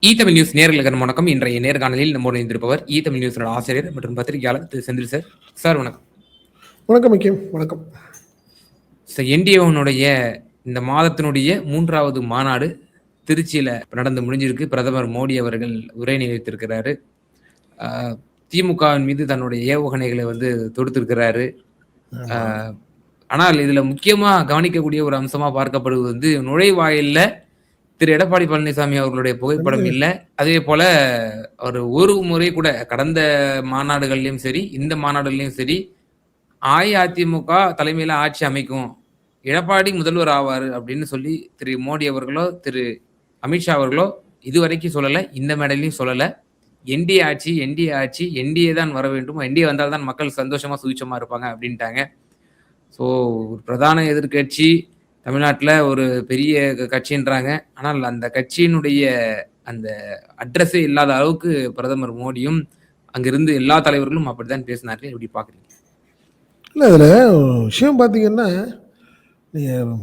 Tamil news நேயர்களுக்கு வணக்கம். இன்றைய நேர்காணலில் நம்மோடு இணைந்திருப்பவர் தமிழ் நியூஸோட ஆசிரியர் மற்றும் பத்திரிகையாளர் திரு செந்தில் சார். சார் வணக்கம். வணக்கம் முக்கியம். வணக்கம் சார். என்டிஏனுடைய இந்த மாதத்தினுடைய 3வது மாநாடு திருச்சியில் நடந்து முடிஞ்சிருக்கு. பிரதமர் மோடி அவர்கள் உரை நிகழ்த்திருக்கிறாரு. திமுகவின் மீது தன்னுடைய ஏவுகணைகளை தொடுத்திருக்கிறாரு. ஆனால் இதுல முக்கியமா கவனிக்கக்கூடிய ஒரு அம்சமா பார்க்கப்படுவது நுழைவாயில்ல திரு எடப்பாடி பழனிசாமி அவர்களுடைய புகைப்படம் இல்லை. அதே போல ஒரு முறை கூட கடந்த மாநாடுகள்லயும் சரி இந்த மாநாடுகள்லயும் சரி அஇஅதிமுக தலைமையில ஆட்சி அமைக்கும், எடப்பாடி முதல்வர் ஆவாரு அப்படின்னு சொல்லி திரு மோடி அவர்களோ திரு அமித்ஷா அவர்களோ இதுவரைக்கும் சொல்லலை, இந்த மேடையிலையும் சொல்லலை. என்டிஏ ஆட்சி என்டிஏ தான் வர வேண்டும், என்டிஏ வந்தால்தான் மக்கள் சந்தோஷமா சுவிச்சமா இருப்பாங்க அப்படின்ட்டாங்க. ஸோ பிரதான எதிர்கட்சி தமிழ்நாட்டில் ஒரு பெரிய கட்சின்றாங்க. ஆனால் அந்த கட்சியினுடைய அந்த அட்ரஸே இல்லாத அளவுக்கு பிரதமர் மோடியும் அங்கிருந்து எல்லா தலைவர்களும் அப்படித்தான் பேசினார்கள். எப்படி பார்க்குறீங்க? இல்லை, அதில் விஷயம் பார்த்தீங்கன்னா, நீங்கள்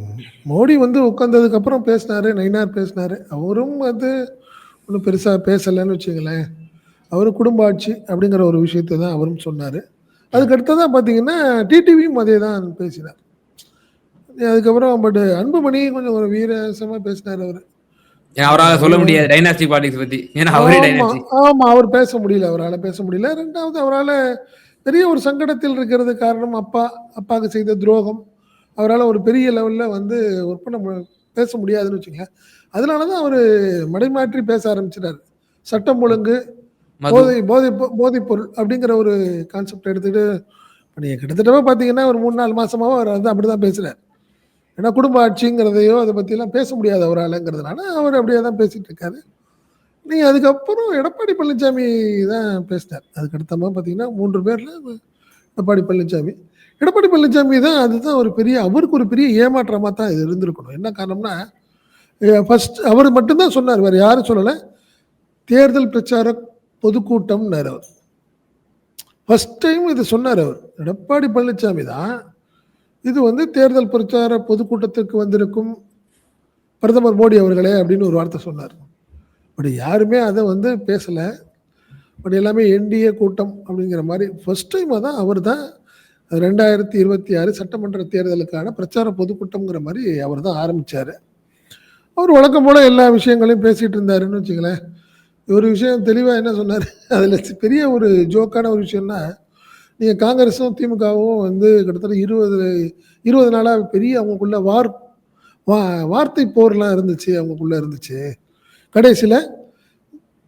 மோடி உட்காந்ததுக்கப்புறம் பேசினார், நைனார் பேசினார். அவரும் ஒன்றும் பெருசாக பேசலைன்னு வச்சுங்களேன். அவர் குடும்ப ஆட்சி அப்படிங்கிற ஒரு விஷயத்தை தான் அவரும் சொன்னார். அதுக்கடுத்ததான் பார்த்தீங்கன்னா டிடிவியும் அதே தான் பேசினார். அதுக்கப்புறம் பட் அன்புமணி கொஞ்சம் ஒரு வீரசமாக பேசினார். அவரால் சொல்ல முடியாது டைனாஸ்டிக் பாலிடிக்ஸ் பற்றி. ஆமாம், அவர் பேச முடியல, அவரால் பேச முடியல. ரெண்டாவது, அவரால் பெரிய ஒரு சங்கடத்தில் இருக்கிறது காரணம் அப்பாவுக்கு செய்த துரோகம். அவரால் ஒரு பெரிய லெவலில் ஒர்க் பண்ண பேச முடியாதுன்னு வச்சுக்கோங்க. அதனால தான் அவர் மடைமாற்றி பேச ஆரம்பிச்சிட்டார். சட்டம் ஒழுங்கு, போதைப்பொருள் அப்படிங்கிற ஒரு கான்செப்ட் எடுத்துகிட்டு நீங்கள் கிட்டத்தட்ட பார்த்தீங்கன்னா ஒரு 3-4 மாதமாக அவர் அப்படி தான் பேசுகிறார். ஏன்னா குடும்ப ஆட்சிங்கிறதையோ அதை பற்றிலாம் பேச முடியாது அவராலங்கிறதுனால அவர் அப்படியே தான் பேசிகிட்டு இருக்காரு. நீங்கள் அதுக்கப்புறம் எடப்பாடி பழனிசாமி தான் பேசினார். அதுக்கடுத்தமாக பார்த்தீங்கன்னா 3 பேரில் எடப்பாடி பழனிசாமி தான் அதுதான் அவருக்கு ஒரு பெரிய ஏமாற்றமாக தான் இது இருந்திருக்கணும். என்ன காரணம்னா, ஃபர்ஸ்ட் அவர் மட்டும்தான் சொன்னார், வேறு யாரும் சொல்லலை. தேர்தல் பிரச்சார பொதுக்கூட்டம்னார் அவர். ஃபர்ஸ்ட் டைம் இது சொன்னார் அவர். எடப்பாடி பழனிசாமி தான் இது தேர்தல் பிரச்சார பொதுக்கூட்டத்திற்கு வந்திருக்கும் பிரதமர் மோடி அவர்களே அப்படின்னு ஒரு வார்த்தை சொன்னார். பட் யாருமே அதை பேசலை. பட் எல்லாமே என்டிஏ கூட்டம் அப்படிங்கிற மாதிரி ஃபர்ஸ்ட் டைமாக தான் அவர் தான் 2026 சட்டமன்ற தேர்தலுக்கான பிரச்சார பொதுக்கூட்டம்ங்கிற மாதிரி அவர் தான் ஆரம்பித்தார். அவர் வழக்கம் போல் எல்லா விஷயங்களையும் பேசிகிட்டு இருந்தாருன்னு வச்சுங்களேன். ஒரு விஷயம் தெளிவாக என்ன சொன்னார், அதில் பெரிய ஒரு ஜோக்கான ஒரு விஷயம்னா, நீங்கள் காங்கிரஸும் திமுகவும் கிட்டத்தட்ட 20 நாளாக பெரிய அவங்களுக்குள்ள வார்த்தை போர்லாம் அவங்களுக்குள்ள இருந்துச்சு. கடைசியில்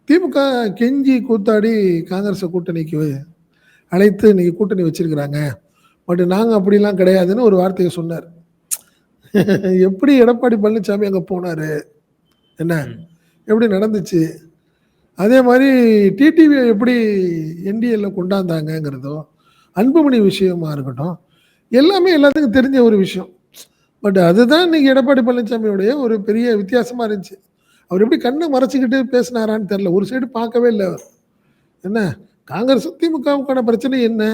திமுக கெஞ்சி கூத்தாடி காங்கிரஸை கூட்டணிக்கு அழைத்து இன்னைக்கு கூட்டணி வச்சிருக்கிறாங்க. பட் நாங்கள் அப்படிலாம் கிடையாதுன்னு ஒரு வார்த்தையை சொன்னார். எப்படி எடப்பாடி பழனிசாமி அங்கே போனார், என்ன எப்படி நடந்துச்சு, அதே மாதிரி டிடிவியை எப்படி என்டிஏல கொண்டாந்தாங்கிறதோ, அன்புமணி விஷயமா இருக்கட்டும், எல்லாமே எல்லாத்துக்கும் தெரிஞ்ச ஒரு விஷயம். பட் அதுதான் இன்னைக்கு எடப்பாடி பழனிசாமியோடைய ஒரு பெரிய வித்தியாசமாக இருந்துச்சு. அவர் எப்படி கண்ணை மறைச்சிக்கிட்டு பேசினாரான்னு தெரில. ஒரு சைடு பார்க்கவே இல்லை அவர். என்ன காங்கிரஸ் திமுகவுக்கான பிரச்சனை என்ன,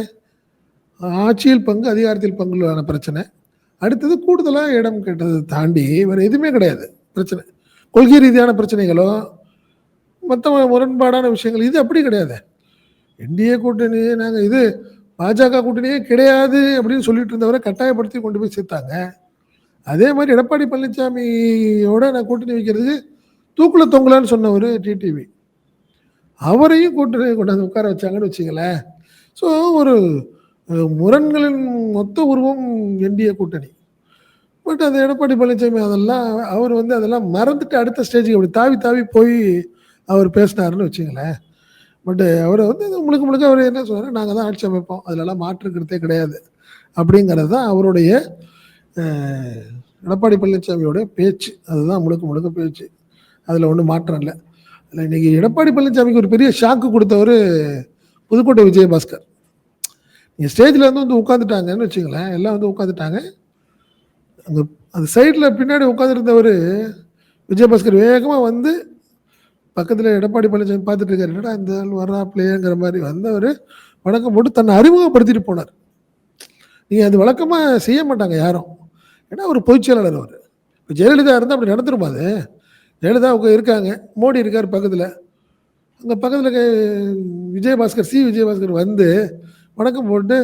ஆட்சியில் பங்கு அதிகாரத்தில் பங்குலான பிரச்சனை. அடுத்தது கூடுதலாக இடம் கேட்டதை தாண்டி வேறு எதுவுமே கிடையாது பிரச்சனை. கொள்கை ரீதியான பிரச்சனைகளோ மற்ற முரண்பாடான விஷயங்கள் இது அப்படி கிடையாது. என்டிஏ கூட்டணி நாங்கள் இது பாஜக கூட்டணியே கிடையாது அப்படின்னு சொல்லிட்டு இருந்தவரை கட்டாயப்படுத்தி கொண்டு போய் சேர்த்தாங்க. அதே மாதிரி எடப்பாடி பழனிசாமியோட நான் கூட்டணி வைக்கிறதுக்கு தூக்குல தொங்கலான்னு சொன்னவர் டிடிவி, அவரையும் கூட்டணி கொண்டாந்து உட்கார வச்சாங்கன்னு வச்சுங்களேன். ஸோ ஒரு முரண்களின் மொத்த உருவம் என்டிஏ கூட்டணி. பட் அது எடப்பாடி பழனிசாமி அவர் அதெல்லாம் மறந்துட்டு அடுத்த ஸ்டேஜுக்கு அப்படி தாவி தாவி போய் அவர் பேசினாருன்னு வச்சுங்களேன். பட் அவர் முழுக்க அவர் என்ன சொன்னார், நாங்கள் தான் ஆட்சி அமைப்போம், அதிலெல்லாம் மாற்றுக்கிறதே கிடையாது அப்படிங்கிறது தான் அவருடைய எடப்பாடி பழனிசாமியோட பேச்சு. அதுதான் முழுக்க பேச்சு, அதில் ஒன்றும் மாற்றம் இல்லை. அதில் இன்னைக்கு எடப்பாடி பழனிசாமிக்கு ஒரு பெரிய ஷாக்கு கொடுத்தவர் புதுக்கோட்டை விஜயபாஸ்கர். நீங்கள் ஸ்டேஜில் உட்காந்துட்டாங்கன்னு வச்சுங்களேன், எல்லாம் உட்காந்துட்டாங்க. அங்கே அந்த சைடில் பின்னாடி உட்காந்துருந்தவர் விஜயபாஸ்கர் வேகமாக பக்கத்தில் எடப்பாடி பழனிசாமி பார்த்துட்டு இருக்காரு. என்னடா இந்த ஆள் வர்றாப்லையேங்கிற மாதிரி வந்தவர் வணக்கம் போட்டு தன்னை அறிமுகப்படுத்திட்டு போனார். நீங்கள் அது வழக்கமாக செய்ய மாட்டாங்க யாரும். ஏன்னா ஒரு பொதுச் செயலாளர் அவர். இப்போ ஜெயலலிதா இருந்தால் அப்படி நடந்துருமா? அது ஜெயலலிதா அவங்க இருக்காங்க, மோடி இருக்கார் பக்கத்தில். அங்கே பக்கத்தில் விஜயபாஸ்கர் விஜயபாஸ்கர் வந்து வணக்கம் போட்டு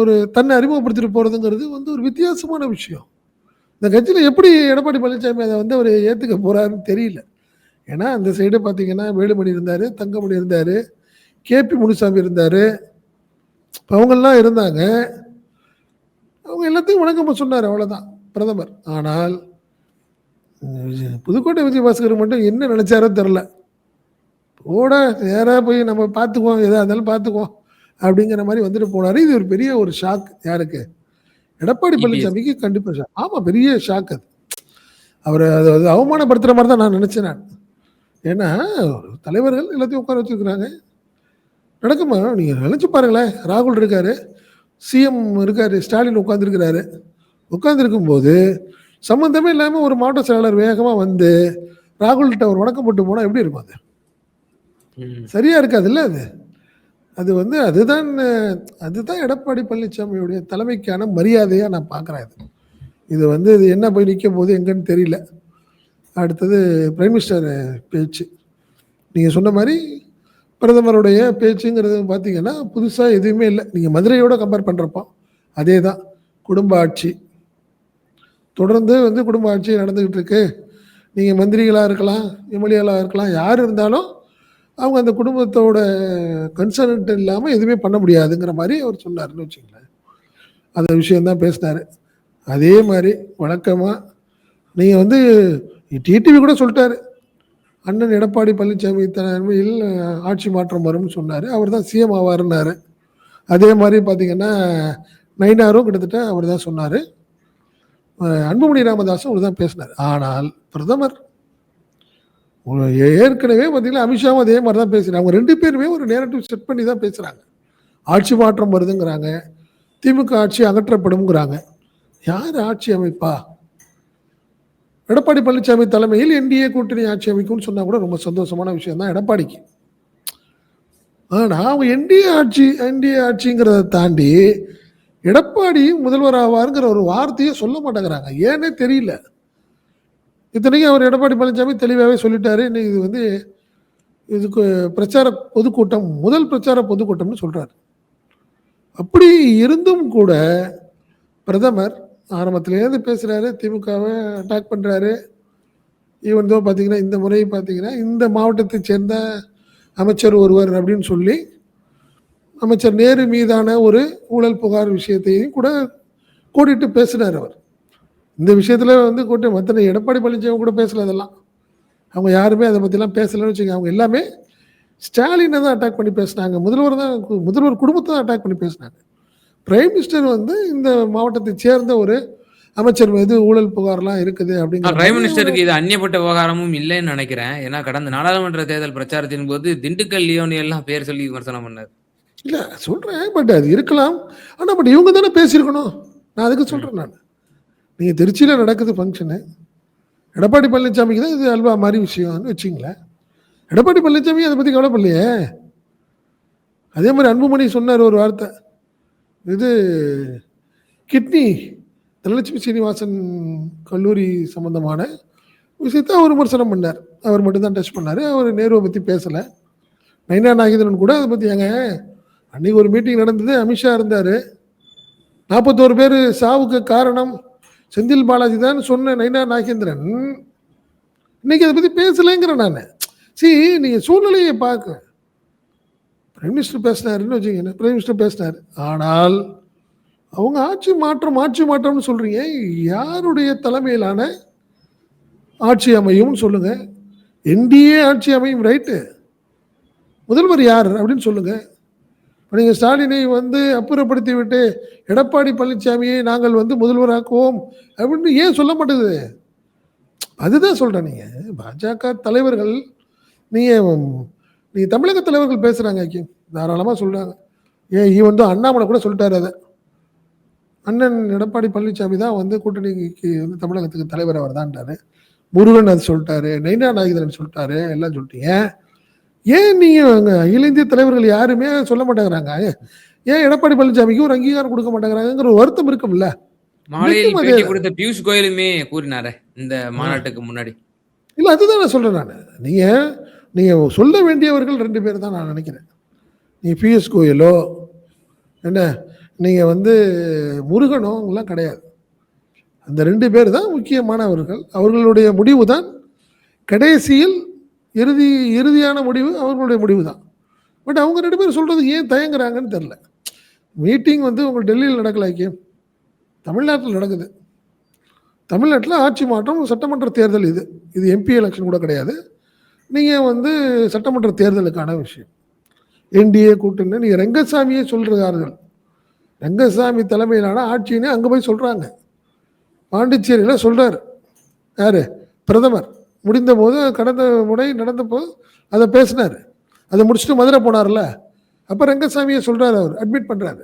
ஒரு தன்னை அறிமுகப்படுத்திட்டு போகிறதுங்கிறது வந்து ஒரு வித்தியாசமான விஷயம். இந்த கட்சியில் எப்படி எடப்பாடி பழனிசாமி அதை வந்து அவர் ஏற்றுக்க போகிறாருன்னு தெரியல. ஏன்னா அந்த சைடு பார்த்தீங்கன்னா வேலுமணி இருந்தார், தங்கமணி இருந்தார், கேபி முனுசாமி இருந்தார், அவங்கெல்லாம் இருந்தாங்க. அவங்க எல்லாத்தையும் வணக்கம் சொன்னார், அவ்வளோதான் பிரதமர். ஆனால் புதுக்கோட்டை விஜயபாஸ்கர் மட்டும் என்ன நினைச்சாரோ தெரில. போட நேராக போய் நம்ம பார்த்துக்குவோம், எதாக இருந்தாலும் பார்த்துக்குவோம் அப்படிங்கிற மாதிரி வந்துட்டு போனார். இது ஒரு பெரிய ஒரு ஷாக். யாருக்கு? எடப்பாடி பழனிசாமிக்கு கண்டிப்பாக ஷாக். ஆமாம், பெரிய ஷாக் அது. அவர் அதை அவமானப்படுத்துகிற மாதிரி தான் நான் நினச்சேன் நான். ஏன்னா தலைவர்கள் எல்லாத்தையும் உட்கார வச்சுருக்குறாங்க. நடக்குமா? நீங்கள் நினச்சி பாருங்களேன். ராகுல் இருக்கார், சிஎம் இருக்கார், ஸ்டாலின் உட்காந்துருக்கிறாரு. உட்காந்துருக்கும்போது சம்மந்தமே இல்லாமல் ஒரு மாவட்ட செயலாளர் வேகமாக வந்து ராகுல்கிட்ட ஒரு வணக்கம் போட்டு போனால் எப்படி இருக்கும்? அது சரியாக இருக்காதுல்ல. அது வந்து அதுதான் எடப்பாடி பழனிசாமியுடைய தலைமைக்கான மரியாதையாக நான் பார்க்குறேன். இது வந்து இது என்ன போய் நிற்கும் போது எங்கன்னு தெரியல. அடுத்தது பிரைம் மினிஸ்டர் பேச்சு. நீங்கள் சொன்ன மாதிரி பிரதமருடைய பேச்சுங்கிறது பார்த்தீங்கன்னா புதுசாக எதுவுமே இல்லை. நீங்கள் மதுரையோட கம்பேர் பண்ணுறப்போ அதே தான். குடும்ப ஆட்சி தொடர்ந்து வந்து குடும்ப ஆட்சி நடந்துக்கிட்டு இருக்கு. நீங்கள் மந்திரிகளாக இருக்கலாம், எம்எல்ஏலாக இருக்கலாம், யார் இருந்தாலும் அவங்க அந்த குடும்பத்தோட கன்சர்ன்ட் இல்லாமல் எதுவுமே பண்ண முடியாதுங்கிற மாதிரி அவர் சொன்னார்னு வச்சுங்களேன். அந்த விஷயந்தான் பேசினார். அதே மாதிரி வழக்கமாக நீங்கள் வந்து டிடிவி கூட சொல்லிட்டாரு, அண்ணன் எடப்பாடி பழனிசாமி தலைமையில் ஆட்சி மாற்றம் வரும்னு சொன்னார். அவர் தான் சிஎம் ஆவாருன்னாரு. அதே மாதிரி பார்த்தீங்கன்னா நயினாரும் கிட்டத்தட்ட அவர் தான் சொன்னார். அன்புமணி ராமதாஸும் அவர் தான் பேசினார். ஆனால் பிரதமர் ஏற்கனவே பார்த்தீங்கன்னா அமித்ஷாவும் அதே மாதிரி தான் பேசுகிறாங்க. அவங்க 2 பேருமே ஒரு நேரட்டிவ் செட் பண்ணி தான் பேசுகிறாங்க. ஆட்சி மாற்றம் வருதுங்கிறாங்க, திமுக ஆட்சி அகற்றப்படும்ங்கிறாங்க. யார் ஆட்சி அமைப்பா? எடப்பாடி பழனிசாமி தலைமையில் என்டிஏ கூட்டணி ஆட்சி அமைக்கும்னு சொன்னால் கூட ரொம்ப சந்தோஷமான விஷயம் தான் எடப்பாடிக்கு. ஆனால் அவங்க என்டிஏ ஆட்சிங்கிறத தாண்டி எடப்பாடி முதல்வர் ஆவாருங்கிற ஒரு வார்த்தையை சொல்ல மாட்டேங்கிறாங்க. ஏன்னே தெரியல. இத்தனைக்கும் அவர் எடப்பாடி பழனிசாமி தெளிவாகவே சொல்லிட்டாரு, இன்னைக்கு இது வந்து இதுக்கு பிரச்சார பொதுக்கூட்டம், முதல் பிரச்சார பொதுக்கூட்டம்னு சொல்றாரு. அப்படி இருந்தும் கூட பிரதமர் ஆரம்பத்திலேருந்து பேசுறாரு, திமுகவை அட்டாக் பண்றாரு. ஈவன் தோ பார்த்தீங்கன்னா இந்த முறை பார்த்தீங்கன்னா இந்த மாவட்டத்தை சேர்ந்த அமைச்சர் ஒருவர் அப்படின்னு சொல்லி அமைச்சர் நேரு மீதான ஒரு ஊழல் புகார் விஷயத்தையும் கூட கூட்டிட்டு பேசினார் அவர். இந்த விஷயத்துல வந்து கூட்டம் மற்ற எடப்பாடி பழனிசாமி கூட பேசல. அதெல்லாம் அவங்க யாருமே அதை பற்றிலாம் பேசலன்னு வச்சுக்கோங்க. அவங்க எல்லாமே ஸ்டாலினை தான் அட்டாக் பண்ணி பேசினாங்க. முதல்வர் குடும்பத்தை தான் அட்டாக் பண்ணி பேசினாங்க. பிரைம் மினிஸ்டர் வந்து இந்த மாவட்டத்தை சேர்ந்த ஒரு அமைச்சர் மீது ஊழல் புகார்லாம் இருக்குது அப்படிங்கிற பிரைம் மினிஸ்டருக்கு இது அந்நியப்பட்ட விவகாரமும் இல்லைன்னு நினைக்கிறேன். ஏன்னா கடந்த நாடாளுமன்ற தேர்தல் பிரச்சாரத்தின் போது திண்டுக்கல் லியோனி எல்லாம் பேர் சொல்லி விமர்சனம் பண்ணார். இல்லை சொல்கிறேன், பட் அது இருக்கலாம். ஆனால் பட் இவங்க தானே பேசியிருக்கணும். நான் அதுக்கு சொல்கிறேன். நான் நீங்கள் திருச்சியில் நடக்குது ஃபங்க்ஷனு, எடப்பாடி பழனிசாமிக்கு தான் இது அல்வா மாதிரி விஷயம்னு வச்சிங்களேன். எடப்பாடி பழனிசாமி அதை பற்றி கவலைப்படலையே. அதே மாதிரி அன்புமணி சொன்னார் ஒரு வார்த்தை, இது கிட்னி தனலட்சுமி சீனிவாசன் கல்லூரி சம்பந்தமான விஷயத்தை அவர் விமர்சனம் பண்ணார். அவர் மட்டும்தான் டச் பண்ணார். அவர் நேருவை பற்றி பேசலை. நயினா நாகேந்திரன் கூட அதை பற்றி ஏங்க அன்றைக்கி ஒரு மீட்டிங் நடந்தது, அமித்ஷா இருந்தார், 41 பேர் சாவுக்கு காரணம் செந்தில் பாலாஜி தான் சொன்ன நயினா நாகேந்திரன் இன்னைக்கு அதை பற்றி பேசலைங்கிறேன் நான். நீங்கள் சூழ்நிலையை பார்க்க பிரைம் மினிஸ்டர் பேசினாருன்னு வச்சுக்கோங்க, பிரைம் மினிஸ்டர் பேசினார். ஆனால் அவங்க ஆட்சி மாற்றம்னு சொல்கிறீங்க. யாருடைய தலைமையிலான ஆட்சி அமையும்னு சொல்லுங்கள். என்டிஏ ஆட்சி அமையும், ரைட்டு. முதல்வர் யார் அப்படின்னு சொல்லுங்கள். இப்போ நீங்கள் ஸ்டாலினை வந்து அப்புறப்படுத்தி விட்டு எடப்பாடி பழனிசாமியை நாங்கள் வந்து முதல்வராக்குவோம் அப்படின்னு ஏன் சொல்ல மாட்டேங்குது? அதுதான் சொல்கிறேன். நீங்கள் பாஜக தலைவர்கள், நீங்கள் தமிழக தலைவர்கள் பேசுகிறாங்க, தாராளமாக சொல்கிறாங்க. ஈவன் தான் அண்ணாமலை கூட சொல்லிட்டாரு, அதை அண்ணன் எடப்பாடி பழனிசாமி தான் வந்து கூட்டணிக்கு வந்து தமிழகத்துக்கு தலைவர் அவர் தான்ட்டாரு. முருகன் அது சொல்லிட்டாரு, நயினா நாகேந்திரன் சொல்லிட்டாரு, எல்லாம் சொல்லிட்டீங்க. ஏன் நீங்கள் அகில இந்திய தலைவர்கள் யாருமே சொல்ல மாட்டேங்கிறாங்க? ஏன் எடப்பாடி பழனிசாமிக்கு ஒரு அங்கீகாரம் கொடுக்க மாட்டேங்கிறாங்கிற ஒரு வருத்தம் இருக்கும்ல. மாலையில் பேட்டி கொடுத்த பியூஷ் கோயலுமே கூறினாரே இந்த மாநாட்டுக்கு முன்னாடி. இல்ல அதுதான் நான் சொல்றேன் நானு. நீங்க நீங்க சொல்ல வேண்டியவர்கள் 2 பேர் தான் நான் நினைக்கிறேன். நீங்க பிஎஸ் கோயலோ, என்ன நீங்க வந்து முருகனோ அவங்கலாம் கிடையாது. அந்த 2 பேர் தான் முக்கியமானவர்கள். அவர்களுடைய முடிவு தான் கடைசியில் இறுதியான முடிவு அவர்களுடைய முடிவு தான். பட் அவங்க 2 பேரும் சொல்றதுக்கு ஏன் தயங்குறாங்கன்னு தெரியல. மீட்டிங் வந்து உங்க டெல்லியில் நடக்கல ஐக்கியம். தமிழ்நாட்டில் நடக்குது. தமிழ்நாட்டில் ஆட்சி மாற்றம், சட்டமன்ற தேர்தல் இது. இது எம்பி எலெக்ஷன் கூட கிடையாது. நீங்க வந்து சட்டமன்ற தேர்தலுக்கான விஷயம். என்டிஏ கூட்டணி நீங்க ரெங்கசாமியே சொல்றார்கள். ரெங்கசாமி தலைமையிலான ஆட்சின்னு அங்க போய் சொல்றாங்க. பாண்டிச்சேரியில சொல்றாரு. யாரு? பிரதமர். முடிந்த போது கடந்த முறை நடந்தப்போ அதை பேசினார். அதை முடிச்சுட்டு மதுரை போனார்ல, அப்ப ரெங்கசாமியே சொல்றாரு, அவர் அட்மிட் பண்றாரு.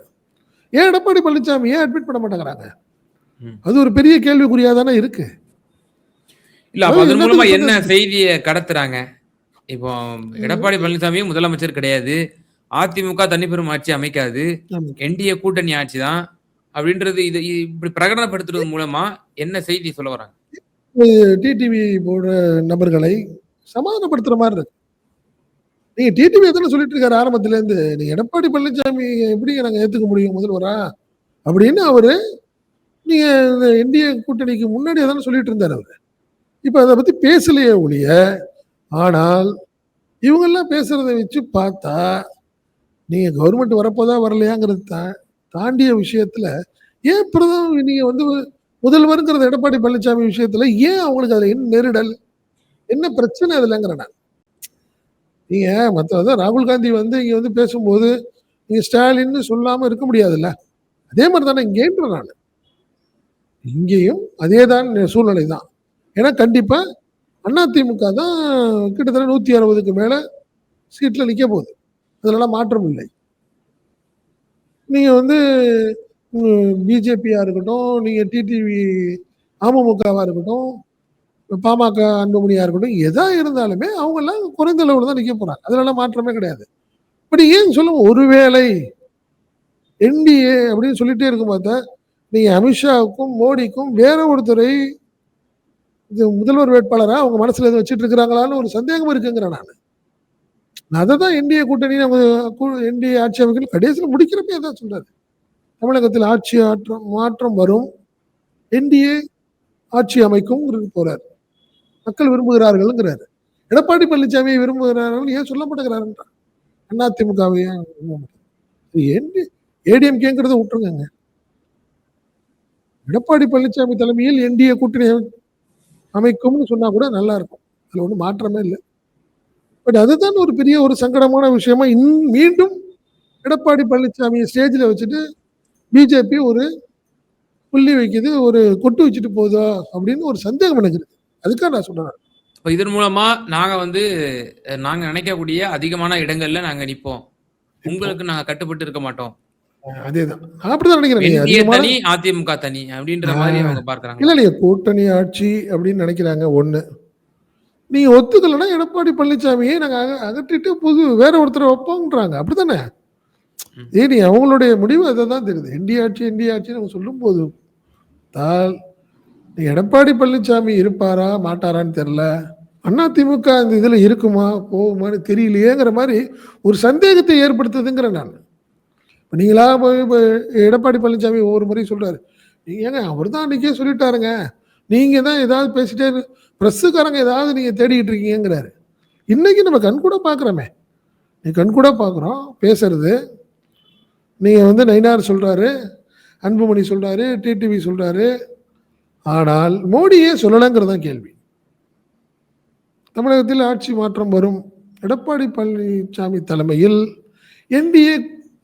ஏன் எடப்பாடி பழனிசாமி ஏன் அட்மிட் பண்ண மாட்டேங்கிறாங்க? அது ஒரு பெரிய கேள்விக்குறியா தானே இருக்கு. இல்ல அப்ப அதன் மூலமா என்ன செய்தியை கடத்துறாங்க? இப்போ எடப்பாடி பழனிசாமியும் முதலமைச்சர் கிடையாது, அதிமுக தனிப்பெரும் ஆட்சி அமைக்காது, என்டிஏ கூட்டணி ஆட்சி தான் அப்படின்றது இது இப்படி பிரகடனப்படுத்துறது மூலமா என்ன செய்தி சொல்ல வராங்க? டிடிவி போன்ற நபர்களை சமாதானப்படுத்துற மாதிரி இருக்கு. நீங்க டிடிவி எத்தனை சொல்லிட்டு இருக்காரு ஆரம்பத்துல இருந்து, நீங்க எடப்பாடி பழனிசாமி எப்படி நாங்க ஏத்துக்க முடியும் முதல்வரா அப்படின்னு அவரு நீங்க என்டிஏ கூட்டணிக்கு முன்னாடி அதான சொல்லிட்டு இருந்தாரு அவரு. இப்ப அதை பத்தி பேசலையே ஒழிய, ஆனால் இவங்கெல்லாம் பேசுறதை வச்சு பார்த்தா நீங்க கவர்மெண்ட் வரப்போதா வரலையாங்கிறது தாண்டிய விஷயத்துல ஏன் பிரதமர் நீங்க வந்து முதல்வருங்கிறது எடப்பாடி பழனிசாமி விஷயத்துல ஏன் அவங்களுக்கு அதுல என்ன நெருடல், என்ன பிரச்சனை அதுலங்கிற நான். நீங்க மற்ற ராகுல் காந்தி வந்து இங்க வந்து பேசும்போது நீங்க ஸ்டாலின்னு சொல்லாம இருக்க முடியாதுல்ல. அதே மாதிரி தானே இங்கேன்ற நான். இங்கேயும் அதேதான் சூழ்நிலை தான். ஏன்னா கண்டிப்பா அதிமுக தான் கிட்டத்தட்ட 160க்கு மேல சீட்ல நிக்க போகுது. அதெல்லாம் மாற்றம் இல்லை. நீங்க வந்து பிஜேபியா இருக்கட்டும், நீங்க டிடிவி அமமுகவா இருக்கட்டும், பாமக அன்புமணியா இருக்கட்டும், எதா இருந்தாலுமே அவங்க எல்லாம் குறைந்த அளவுல தான் நிக்க போறாங்க. அதனால மாற்றமே கிடையாது. பட் ஏன் சொல்லுங்க, ஒருவேளை என்டிஏ அப்படின்னு சொல்லிட்டே இருக்கும் பார்த்தா நீங்க அமித்ஷாவுக்கும் மோடிக்கும் வேற ஒருத்தரை முதல்வர் வேட்பாளரா அவங்க மனசுல எதுவும் வச்சுட்டு இருக்கிறாங்களான்னு ஒரு சந்தேகம் இருக்குங்கிறேன் நான். அதை தான் என்டிஏ கூட்டணி என்டிஏ ஆட்சி அமைக்கணும் கடைசியில் முடிக்கிறப்ப அதான் சொல்றாரு. தமிழகத்தில் ஆட்சி மாற்றம் வரும், என்டிஏ ஆட்சி அமைக்கும் போறாரு. மக்கள் விரும்புகிறார்கள்ங்கிறாரு. எடப்பாடி பழனிசாமியை விரும்புகிறார்கள் ஏன் சொல்ல மாட்டேங்கிறாருன்றான். அதிமுகவை ஏடிஎம்கேங்கிறத விட்டுருங்க. எடப்பாடி பழனிசாமி தலைமையில் என்டிஏ கூட்டணி அமைக்கும்னு சொன்னா கூட நல்லா இருக்கும். அதுல ஒன்றும் மாற்றமே இல்லை. பட் அதுதான் ஒரு பெரிய ஒரு சங்கடமான விஷயமா மீண்டும் எடப்பாடி பழனிசாமியை ஸ்டேஜில் வச்சுட்டு பிஜேபி ஒரு புள்ளி வைக்குது, ஒரு கொட்டு வச்சுட்டு போதா அப்படின்னு ஒரு சந்தேகம் எனக்கு இருக்கு. அதுக்காக நான் சொல்றேன். இதன் மூலமா நாங்க நினைக்கக்கூடிய அதிகமான இடங்கள்ல நாங்க நிப்போம், உங்களுக்கு நாங்க கட்டுப்பட்டு இருக்க மாட்டோம். அதேதான் அப்படிதான் நினைக்கிறேன். அதிமுக தனி அப்படின்ற மாதிரி அவங்க பார்க்கறாங்க. இல்ல நீங்க கூட்டணி ஆட்சி அப்படின்னு நினைக்கிறாங்க. ஒண்ணு நீங்க ஒத்துக்கலன்னா எடப்பாடி பழனிசாமியை நாங்க அகற்றிட்டு வேற ஒருத்தரை வைப்போம்ன்றாங்க. அப்படித்தானே? நீ அவங்களுடைய முடிவு அதை தான் தெரியுது. என்டிஏ ஆட்சி நம்ம சொல்லும் போது எடப்பாடி பழனிசாமி இருப்பாரா மாட்டாரான்னு தெரியல. அதிமுக அந்த இதுல இருக்குமா போகுமான்னு தெரியலையேங்கிற மாதிரி ஒரு சந்தேகத்தை ஏற்படுத்துதுங்கிற நான். நீங்களா எடப்பாடி பழனிசாமி ஒவ்வொரு முறையும் சொல்றாரு, நீங்க ஏங்க அவர் தான் அன்னைக்கே சொல்லிட்டாருங்க, நீங்க தான் ஏதாவது பேசிட்டே பிரஸ்ஸுக்காரங்க ஏதாவது நீங்க தேடிக்கிட்டு இருக்கீங்கிறாரு. இன்னைக்கு நம்ம கண்கூட பாக்குறோமே, கண்கூட பாக்குறோம் பேசுறது. நீங்க வந்து நயினார் சொல்றாரு, அன்புமணி சொல்றாரு, டிடிவி சொல்றாரு, ஆனால் மோடியே சொல்லலைங்கிறதான் கேள்வி. தமிழகத்தில் ஆட்சி மாற்றம் வரும், எடப்பாடி பழனிசாமி தலைமையில் என்டிஏ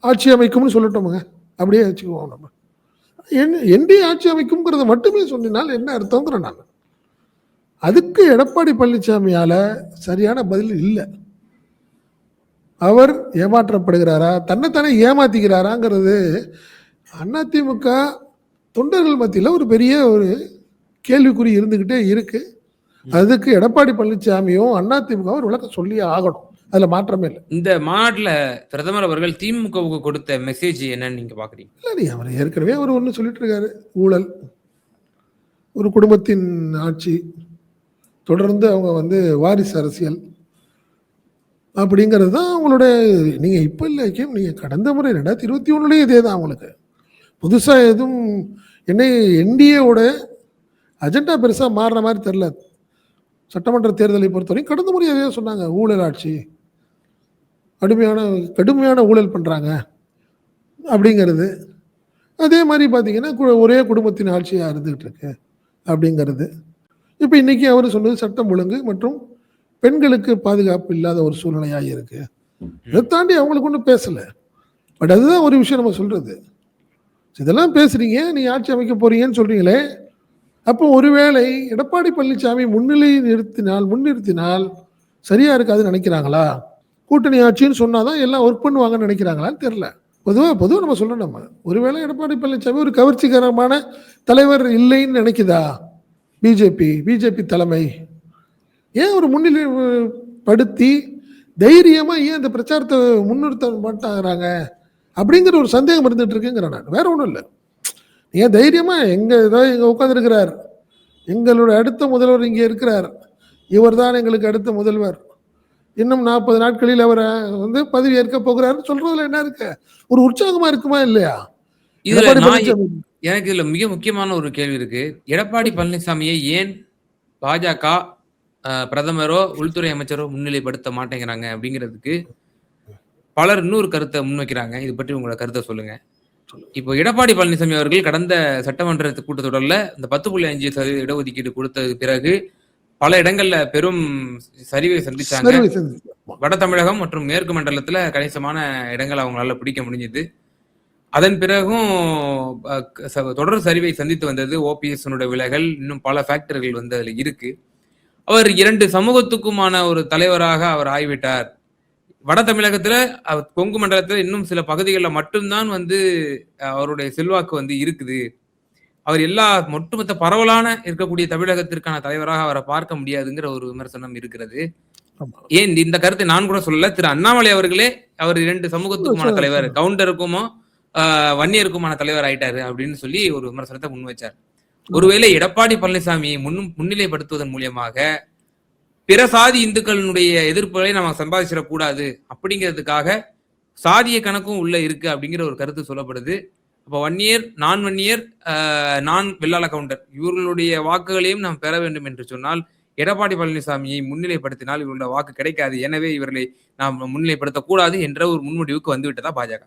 ஆட்சி அமைக்கும்னு சொல்லட்டோமுங்க, அப்படியே வச்சுக்குவோம். நம்ம என்டிஏ ஆட்சி அமைக்கும்ங்கிறத மட்டுமே சொன்னால் என்ன அர்த்தங்கிற நான். அதுக்கு எடப்பாடி பழனிசாமியால சரியான பதில் இல்லை. அவர் ஏமாற்றப்படுகிறாரா, தன்னைத்தானே ஏமாத்திக்கிறாராங்கிறது அதிமுக தொண்டர்கள் மத்தியில் ஒரு பெரிய ஒரு கேள்விக்குறி இருந்துகிட்டே இருக்கு. அதுக்கு எடப்பாடி பழனிசாமியும் அதிமுக ஒரு விளக்கம் சொல்லி ஆகணும். அதுல மாற்றமே இல்லை. இந்த மாநாட்டில் பிரதமர் அவர்கள் திமுகவுக்கு கொடுத்த மெசேஜ் என்னன்னு நீங்க பாக்குறீங்க? இல்லை, நீ அவர் ஏற்கனவே அவர் ஒன்று சொல்லிட்டு இருக்காரு, ஊழல், ஒரு குடும்பத்தின் ஆட்சி, தொடர்ந்து அவங்க வந்து வாரிசு அரசியல் அப்படிங்கிறது தான் அவங்களுடைய. நீங்கள் இப்போ இல்லை, நீங்கள் கடந்த முறை 2021 இதே தான் அவங்களுக்கு. புதுசாக எதுவும் என்ன என்டிஏவோட அஜெண்டா பெருசாக மாறுற மாதிரி தெரில. சட்டமன்ற தேர்தலை பொறுத்தவரைக்கும் கடந்த முறை அதே சொன்னாங்க, ஊழல் ஆட்சி, கடுமையான ஊழல் பண்ணுறாங்க அப்படிங்கிறது. அதே மாதிரி பார்த்தீங்கன்னா ஒரே குடும்பத்தின் ஆட்சியாக இருந்துகிட்டு இருக்கு அப்படிங்கிறது. இப்போ இன்னைக்கு அவர் சொன்னது சட்டம் ஒழுங்கு மற்றும் பெண்களுக்கு பாதுகாப்பு இல்லாத ஒரு சூழ்நிலையாக இருக்கு. இதை தாண்டி அவங்களுக்கு ஒன்றும் பேசலை. பட் அதுதான் ஒரு விஷயம் நம்ம சொல்றது. இதெல்லாம் பேசுறீங்க, நீ ஆட்சி அமைக்க போறீங்கன்னு சொல்றீங்களே, அப்போ ஒருவேளை எடப்பாடி பழனிசாமி முன்னிறுத்தினால் சரியா இருக்காதுன்னு நினைக்கிறாங்களா? கூட்டணி ஆட்சின்னு சொன்னாதான் எல்லாம் ஒர்க் பண்ணுவாங்கன்னு நினைக்கிறாங்களான்னு தெரியல. பொதுவாக நம்ம சொல்றோம், நம்ம ஒருவேளை எடப்பாடி பழனிசாமி ஒரு கவர்ச்சிகரமான தலைவர் இல்லைன்னு நினைக்குதா பிஜேபி தலைமை? ஏன் ஒரு முன்னிலைப்படுத்தி தைரியமா ஏன் இந்த பிரச்சாரத்தை முன்னிறுத்த மாட்டாங்கிறாங்க அப்படிங்கிற ஒரு சந்தேகம் இருந்துட்டு இருக்குங்கிறேன் நான். வேற ஒன்றும் இல்லை. ஏன் தைரியமா இங்க உட்காந்துருக்கிறார், எங்களோட அடுத்த முதல்வர் இங்கே இருக்கிறார், இவர் தான் எங்களுக்கு அடுத்த முதல்வர், இன்னும் 40 நாட்களில் அவரை வந்து பதவி ஏற்க போகிறாருன்னு சொல்றதுல என்ன இருக்கு? ஒரு உற்சாகமா இருக்குமா இல்லையா? எனக்கு இதுல மிக முக்கியமான ஒரு கேள்வி இருக்கு. எடப்பாடி பழனிசாமியை ஏன் பாஜக பிரதமரோ உள்துறை அமைச்சரோ முன்னிலைப்படுத்த மாட்டேங்கிறாங்க அப்படிங்கிறதுக்கு பலர் இன்னொரு கருத்தை முன்வைக்கிறாங்க. இது பற்றி உங்களோட கருத்தை சொல்லுங்க. இப்போ எடப்பாடி பழனிசாமி அவர்கள் கடந்த சட்டமன்ற கூட்டத்தொடரில் இந்த 10.5% இடஒதுக்கீடு கொடுத்தது பிறகு பல இடங்கள்ல பெரும் சரிவை சந்திச்சாங்க. வட தமிழகம் மற்றும் மேற்கு மண்டலத்துல கணிசமான இடங்கள் அவங்களால பிடிக்க முடிஞ்சது. அதன் பிறகும் தொடர் சரிவை சந்தித்து வந்தது. ஓபிஎஸ் விலகல், இன்னும் பல ஃபேக்டர்கள் வந்து அதுல இருக்கு. அவர் 2 சமூகத்துக்குமான ஒரு தலைவராக அவர் ஆகிவிட்டார். வட தமிழகத்துல கொங்கு மண்டலத்துல இன்னும் சில பகுதிகளில் மட்டும்தான் வந்து அவருடைய செல்வாக்கு வந்து இருக்குது. அவர் எல்லா ஒட்டுமொத்த பரவலான இருக்கக்கூடிய தமிழகத்திற்கான தலைவராக அவரை பார்க்க முடியாதுங்கிற ஒரு விமர்சனம் இருக்கிறது. ஏன் இந்த கருத்தை நான் கூட சொல்லல, திரு அண்ணாமலை அவர்களே அவர் 2 சமூகத்துக்குமான தலைவர், கவுண்டருக்குமோ வன்னியருக்குமான தலைவர் ஆயிட்டாரு அப்படின்னு சொல்லி ஒரு விமர்சனத்தை முன் வச்சார். ஒருவேளை எடப்பாடி பழனிசாமியை முன்னிலைப்படுத்துவதன் மூலியமாக பிற சாதி இந்துக்களுடைய எதிர்ப்புகளை நம்ம சம்பாதிச்சிடக்கூடாது அப்படிங்கிறதுக்காக சாதிய கணக்கும் உள்ள இருக்கு அப்படிங்கிற ஒரு கருத்து சொல்லப்படுது. அப்போ வன்னியர், நான் வன்னியர், நான் வெள்ளாள கவுண்டர் இவர்களுடைய வாக்குகளையும் நாம் பெற வேண்டும் என்று சொன்னால் எடப்பாடி பழனிசாமியை முன்னிலைப்படுத்தினால் இவர்களுடைய வாக்கு கிடைக்காது. எனவே இவர்களை நாம் முன்னிலைப்படுத்தக்கூடாது என்ற ஒரு முன்முடிவுக்கு வந்து விட்டதா பாஜக?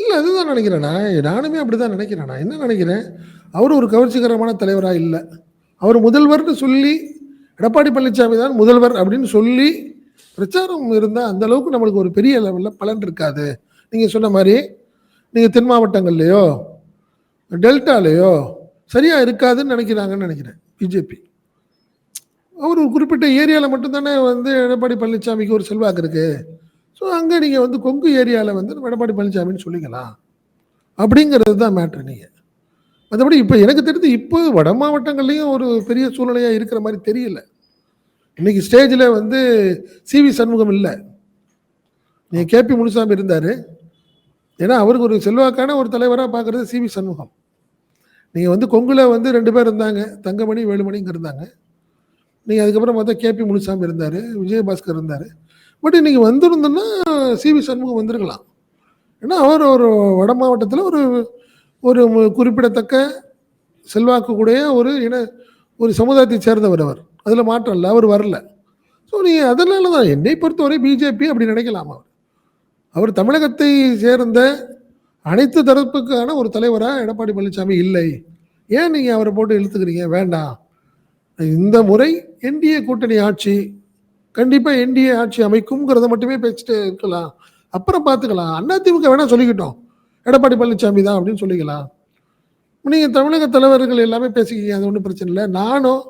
இல்லை, அதுதான் நினைக்கிறேன். நானுமே அப்படிதான் நினைக்கிறேன். நான் என்ன நினைக்கிறேன், அவர் ஒரு கவர்ச்சிகரமான தலைவராக இல்லை. அவர் முதல்வர்னு சொல்லி எடப்பாடி பழனிசாமி தான் முதல்வர் அப்படின்னு சொல்லி பிரச்சாரம் இருந்தால் அந்த அளவுக்கு நம்மளுக்கு ஒரு பெரிய லெவலில் பலன் இருக்காது. நீங்கள் சொன்ன மாதிரி நீங்கள் தென் மாவட்டங்கள்லையோ டெல்டாலேயோ சரியாக இருக்காதுன்னு நினைக்கிறாங்கன்னு நினைக்கிறேன் பிஜேபி. அவர் ஒரு குறிப்பிட்ட ஏரியாவில் மட்டும்தானே வந்து எடப்பாடி பழனிசாமிக்கு ஒரு செல்வாக்கு இருக்குது. ஸோ அங்கே நீங்கள் வந்து கொங்கு ஏரியாவில் வந்து எடப்பாடி பழனிசாமின்னு சொல்லிக்கலாம் அப்படிங்கிறது தான் மேட்ரு. நீங்கள் மற்றபடி இப்போ எனக்கு தெரிஞ்சு இப்போ வட மாவட்டங்கள்லேயும் ஒரு பெரிய சூழ்நிலையாக இருக்கிற மாதிரி தெரியல. இன்னைக்கு ஸ்டேஜில் வந்து சிவி சண்முகம் இல்லை, நீங்கள் கேபி முனுசாமி இருந்தார். ஏன்னா அவருக்கு ஒரு செல்வாக்கான ஒரு தலைவராக பார்க்குறது சிவி சண்முகம். நீங்கள் வந்து கொங்குல வந்து 2 பேர் இருந்தாங்க, தங்கமணி வேலுமணிங்க இருந்தாங்க. நீங்கள் அதுக்கப்புறம் பார்த்தா கேபி முனுசாமி இருந்தார், விஜயபாஸ்கர் இருந்தார். பட் இன்னைக்கு வந்திருந்தோன்னா சிவி சண்முகம் வந்திருக்கலாம். ஏன்னா அவர் ஒரு வட மாவட்டத்தில் ஒரு குறிப்பிடத்தக்க செல்வாக்கு கூடிய ஒரு சமுதாயத்தை சேர்ந்தவர். அவர் அதில் மாற்றம் இல்லை, அவர் வரல. ஸோ நீங்கள் அதனால தான் என்னை பொறுத்தவரை பிஜேபி அப்படி நினைக்கலாம். அவர் தமிழகத்தை சேர்ந்த அனைத்து தரப்புக்கான ஒரு தலைவராக எடப்பாடி பழனிசாமி இல்லை. ஏன் நீங்கள் அவரை போட்டு இழுத்துக்கிறீங்க? வேண்டாம். இந்த முறை என்டிஏ கூட்டணி ஆட்சி கண்டிப்பாக என்டிஏ ஆட்சி அமைக்கும்ங்கிறத மட்டுமே பேசிட்டு இருக்கலாம், அப்புறம் பார்த்துக்கலாம். அதிமுக வேணா சொல்லிக்கிட்டோம், எடப்பாடி பழனிசாமி தான் அப்படின்னு சொல்லிக்கலாம். நீங்கள் தமிழக தலைவர்கள் எல்லாமே பேசிக்கிங்க, அது ஒன்றும் பிரச்சனை இல்லை. நானும்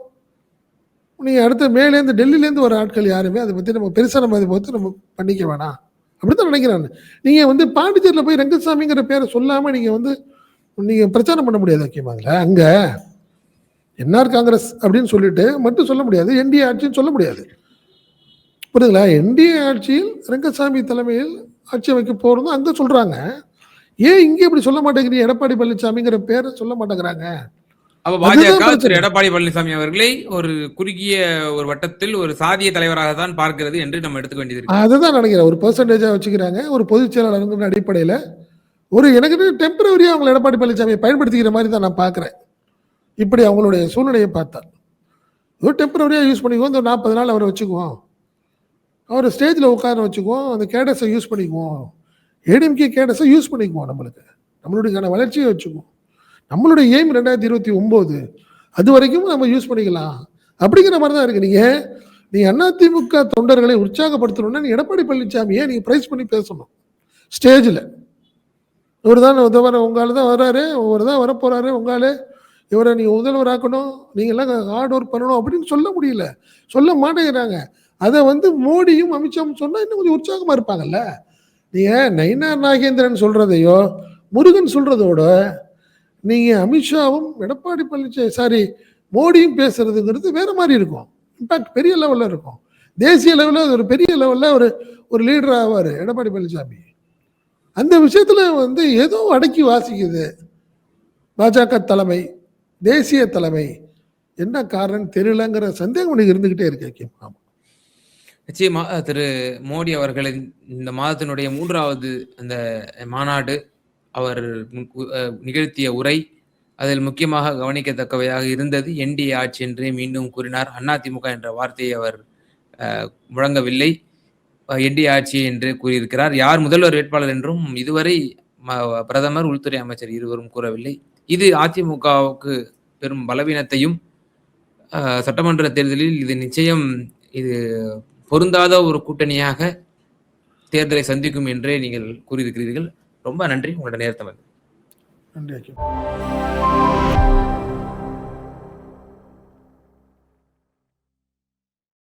நீங்கள் அடுத்த மேலேருந்து டெல்லியிலேருந்து வர ஆட்கள் யாருமே அதை பற்றி நம்ம பெருசாக நம்ம அதை பார்த்து நம்ம பண்ணிக்க வேணாம் அப்படி தான் நினைக்கிறாங்க. நீங்கள் வந்து பாண்டிச்சேரியில் போய் ரங்கசாமிங்கிற பேரை சொல்லாமல் நீங்கள் பிரச்சாரம் பண்ண முடியாது. முக்கியமாங்களா அங்கே என்ஆர் காங்கிரஸ் அப்படின்னு சொல்லிட்டு மட்டும் சொல்ல முடியாது, என்டிஏ ஆட்சின்னு சொல்ல முடியாது. புரியுதுங்களா? என்டிஏ ஆட்சியில் ரங்கசாமி தலைமையில் ஆட்சி அமைக்க போகிறதும் அங்கே சொல்கிறாங்க. ஏன் இங்கே இப்படி சொல்ல மாட்டேங்கிறீங்க? எடப்பாடி பழனிசாமிங்கிற பேரை சொல்ல மாட்டேங்கிறாங்க அப்ப அதுதான் பாஜக திரு பிரச்சனை. எடப்பாடி பழனிசாமி அவர்களை ஒரு குறுகிய ஒரு வட்டத்தில் ஒரு சாதிய தலைவராக தான் பார்க்கிறது என்று நம்ம எடுத்துக்க வேண்டியது இருக்கு. அதுதான் நினைக்கிறேன். ஒரு பெர்சன்டேஜா வச்சுக்கிறாங்க. ஒரு பொதுச் செயலாளர்ங்கிற அடிப்படையில எனக்கு டெம்பரவரியா அவங்கள எடப்பாடி பழனிசாமியை பயன்படுத்திக்கிற மாதிரி தான் நான் பார்க்குறேன். இப்படி அவங்களுடைய சூழ்நிலையை பார்த்தா. ஒரு டெம்பரவரியா யூஸ் பண்ணிக்குவோம். இந்த 40 நாள் அவரை வச்சுக்குவோம். அவரை ஸ்டேஜில் உட்கார வச்சுக்குவோம். அந்த கேடஸை யூஸ் பண்ணிக்குவோம். ஏடிஎம்கே கேடஸை யூஸ் பண்ணிக்குவோம் நம்மளுக்கு. நம்மளுடைய வளர்ச்சியை வச்சுக்குவோம். நம்மளுடைய எய்ம் 2029. அது வரைக்கும் நம்ம யூஸ் பண்ணிக்கலாம். அப்படிங்கிற மாதிரி தான் இருக்கு. நீங்க அதிமுக தொண்டர்களை உற்சாகப்படுத்தணும்னா நீ எடப்பாடி பழனிசாமியை நீங்க பிரைஸ் பண்ணி பேசணும் ஸ்டேஜில். இவர் தான் உங்களால தான் வர்றாரு, இவர் தான் வரப்போறாரு, உங்களால இவரை நீங்க முதல்வராக்கணும், நீங்க எல்லாம் ஹார்ட் ஒர்க் பண்ணணும் அப்படின்னு சொல்ல முடியல, சொல்ல மாட்டேங்கிறாங்க. அதை மோடியும் அமித்ஷாவும் சொன்னா இன்னும் கொஞ்சம் உற்சாகமா இருப்பாங்கல்ல. நீங்க நயினார் நாகேந்திரன் சொல்றதையோ முருகன் சொல்றதோட நீங்க அமித்ஷாவும் எடப்பாடி பழனிசாமி மோடியும் பேசுறதுங்கிறது வேற மாதிரி இருக்கும். இம்பாக்ட் பெரிய லெவல்ல இருக்கும். தேசிய லெவலில் அது ஒரு பெரிய லெவலில் ஒரு லீடர் ஆவார் எடப்பாடி பழனிசாமி. அந்த விஷயத்துல ஏதோ அடக்கி வாசிக்குது பாஜக தலைமை, தேசிய தலைமை. என்ன காரணம் தெரியலங்கிற சந்தேகம் எனக்கு இருந்துகிட்டே இருக்கு. ஆமா, நிச்சயமா திரு மோடி அவர்களின் இந்த மாதத்தினுடைய 3வது அந்த மாநாடு, அவர் நிகழ்த்திய உரை, அதில் முக்கியமாக கவனிக்கத்தக்கவையாக இருந்தது. என்டிஏ ஆட்சி என்றே மீண்டும் கூறினார். அதிமுக என்ற வார்த்தையை அவர் முழங்கவில்லை. என்டிஏ ஆட்சி என்று கூறியிருக்கிறார். யார் முதல்வர் வேட்பாளர் என்றும் இதுவரை பிரதமர், உள்துறை அமைச்சர் இருவரும் கூறவில்லை. இது அதிமுகவுக்கு பெரும் பலவீனத்தையும், சட்டமன்ற தேர்தலில் இது நிச்சயம் இது பொருந்தாத ஒரு கூட்டணியாக தேர்தலை சந்திக்கும் என்றே நீங்கள் கூறியிருக்கிறீர்கள். ரொம்ப நன்றி உங்களோட நேரத்தை. நன்றி.